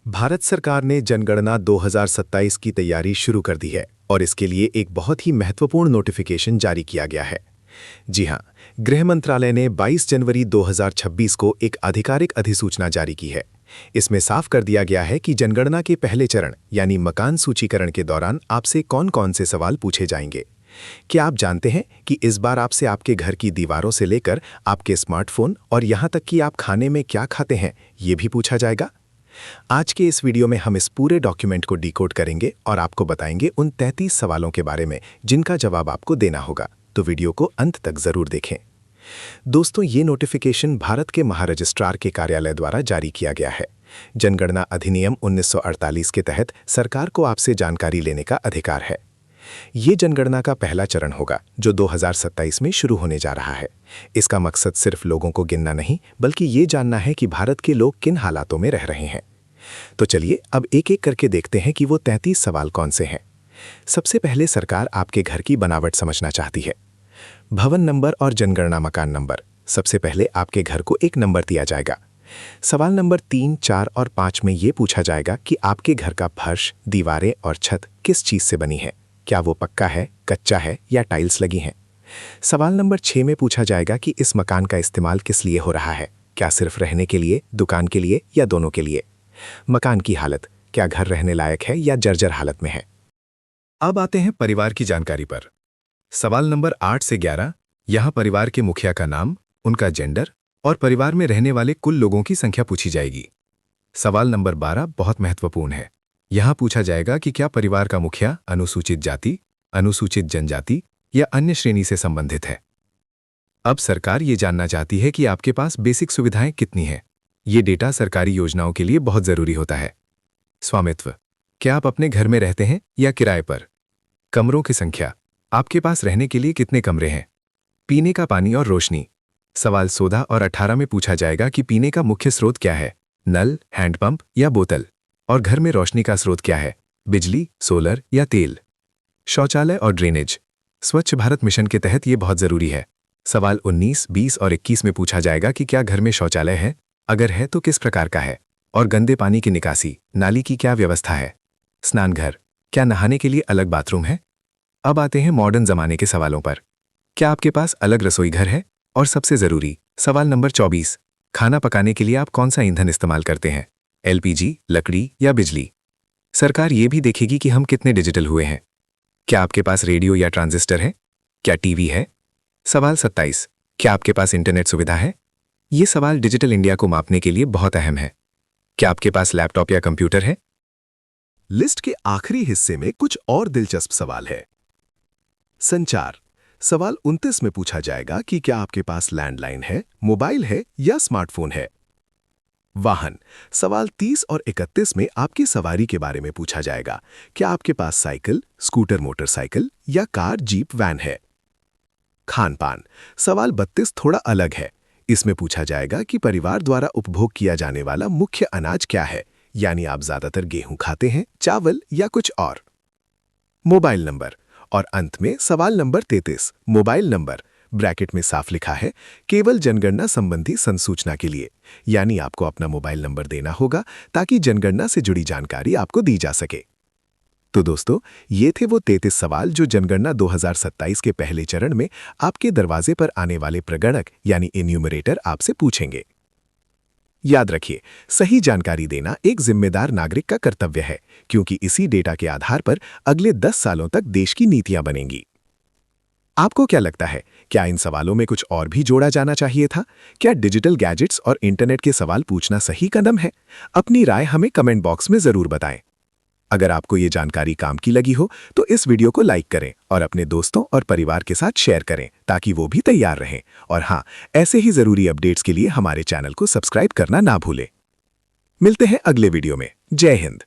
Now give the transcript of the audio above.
भारत सरकार ने जनगणना 2027 की तैयारी शुरू कर दी है और इसके लिए एक बहुत ही महत्वपूर्ण नोटिफिकेशन जारी किया गया है। जी हां, गृह मंत्रालय ने 22 जनवरी 2026 को एक आधिकारिक अधिसूचना जारी की है। इसमें साफ कर दिया गया है कि जनगणना के पहले चरण यानी मकान सूचीकरण के दौरान आपसे कौन-कौन से सवाल पूछे जाएंगे। क्या आप जानते हैं कि इस बार आपसे आपके घर की दीवारों से लेकर आपके स्मार्टफोन और यहां तक कि आप खाने में क्या खाते हैं, ये भी पूछा जाएगा। आज के इस वीडियो में हम इस पूरे डॉक्यूमेंट को डिकोड करेंगे और आपको बताएंगे उन 33 सवालों के बारे में जिनका जवाब आपको देना होगा, तो वीडियो को अंत तक जरूर देखें। दोस्तों, ये नोटिफिकेशन भारत के महारजिस्ट्रार के कार्यालय द्वारा जारी किया गया है। जनगणना अधिनियम 1948 के तहत सरकार को आपसे जानकारी लेने का अधिकार है। ये जनगणना का पहला चरण होगा जो 2027 में शुरू होने जा रहा है। इसका मकसद सिर्फ लोगों को गिनना नहीं, बल्कि ये जानना है कि भारत के लोग किन हालातों में रह रहे हैं। तो चलिए अब एक-एक करके देखते हैं कि वो 33 सवाल कौन से हैं। सबसे पहले सरकार आपके घर की बनावट समझना चाहती है। भवन नंबर और जनगणना मकान नंबर। सबसे पहले आपके घर को एक नंबर दिया जाएगा। सवाल नंबर 3, 4 और 5 में ये पूछा जाएगा कि आपके घर का फर्श, दीवारें और छत किस चीज से बनी है। क्या वो पक्का है, कच्चा है या टाइल्स लगी हैं। सवाल नंबर 6 में पूछा जाएगा कि इस मकान का इस्तेमाल किस लिए हो रहा है। क्या सिर्फ रहने के लिए, दुकान के लिए या दोनों के लिए। मकान की हालत, क्या घर रहने लायक है या जर्जर हालत में है। अब आते हैं परिवार की जानकारी पर। सवाल नंबर 8 से 11, यहाँ परिवार के मुखिया का नाम, उनका जेंडर और परिवार में रहने वाले कुल लोगों की संख्या पूछी जाएगी। सवाल नंबर 12 बहुत महत्वपूर्ण है। यहाँ पूछा जाएगा कि क्या परिवार का मुखिया अनुसूचित जाति, अनुसूचित जनजाति या अन्य श्रेणी से संबंधित है। अब सरकार ये जानना चाहती है कि आपके पास बेसिक सुविधाएं कितनी हैं। ये डेटा सरकारी योजनाओं के लिए बहुत जरूरी होता है। स्वामित्व, क्या आप अपने घर में रहते हैं या किराए पर। कमरों की संख्या, आपके पास रहने के लिए कितने कमरे हैं। पीने का पानी और रोशनी। सवाल 14 और 18 में पूछा जाएगा कि पीने का मुख्य स्रोत क्या है, नल, हैंडपंप या बोतल। और घर में रोशनी का स्रोत क्या है, बिजली, सोलर या तेल। शौचालय और ड्रेनेज, स्वच्छ भारत मिशन के तहत ये बहुत जरूरी है। सवाल 19, 20 और 21 में पूछा जाएगा कि क्या घर में शौचालय है, अगर है तो किस प्रकार का है। और गंदे पानी की निकासी, नाली की क्या व्यवस्था है। स्नान घर, क्या नहाने के लिए अलग बाथरूम है। अब आते हैं मॉडर्न जमाने के सवालों पर। क्या आपके पास अलग रसोई घर है। और सबसे जरूरी सवाल नंबर 24, खाना पकाने के लिए आप कौन सा ईंधन इस्तेमाल करते हैं, एलपीजी, लकड़ी या बिजली। सरकार ये भी देखेगी कि हम कितने डिजिटल हुए हैं। क्या आपके पास रेडियो या ट्रांजिस्टर है, क्या टीवी है। सवाल 27, क्या आपके पास इंटरनेट सुविधा है। ये सवाल डिजिटल इंडिया को मापने के लिए बहुत अहम है। क्या आपके पास लैपटॉप या कंप्यूटर है। लिस्ट के आखिरी हिस्से में कुछ और दिलचस्प सवाल है। संचार, सवाल 29 में पूछा जाएगा कि क्या आपके पास लैंडलाइन है, मोबाइल है या स्मार्टफोन है। वाहन, सवाल 30 और 31 में आपकी सवारी के बारे में पूछा जाएगा। क्या आपके पास साइकिल, स्कूटर, मोटरसाइकिल या कार, जीप, वैन है। खान पान, सवाल 32 थोड़ा अलग है। इसमें पूछा जाएगा कि परिवार द्वारा उपभोग किया जाने वाला मुख्य अनाज क्या है, यानी आप ज्यादातर गेहूं खाते हैं, चावल या कुछ और। मोबाइल नंबर और अंत में सवाल नंबर 33, मोबाइल नंबर ब्रैकेट में साफ लिखा है केवल जनगणना संबंधी संसूचना के लिए, यानी आपको अपना मोबाइल नंबर देना होगा ताकि जनगणना से जुड़ी जानकारी आपको दी जा सके। तो दोस्तों, ये थे वो 33 सवाल जो जनगणना 2027 के पहले चरण में आपके दरवाजे पर आने वाले प्रगणक यानी इन्यूमरेटर आपसे पूछेंगे। याद रखिए, सही जानकारी देना एक जिम्मेदार नागरिक का कर्तव्य है, क्योंकि इसी डेटा के आधार पर अगले 10 सालों तक देश की नीतियां बनेंगी। आपको क्या लगता है, क्या इन सवालों में कुछ और भी जोड़ा जाना चाहिए था। क्या डिजिटल गैजेट्स और इंटरनेट के सवाल पूछना सही कदम है। अपनी राय हमें कमेंट बॉक्स में जरूर बताएं। अगर आपको ये जानकारी काम की लगी हो तो इस वीडियो को लाइक करें और अपने दोस्तों और परिवार के साथ शेयर करें ताकि वो भी तैयार रहें। और हाँ, ऐसे ही जरूरी अपडेट्स के लिए हमारे चैनल को सब्सक्राइब करना ना भूलें। मिलते हैं अगले वीडियो में। जय हिंद।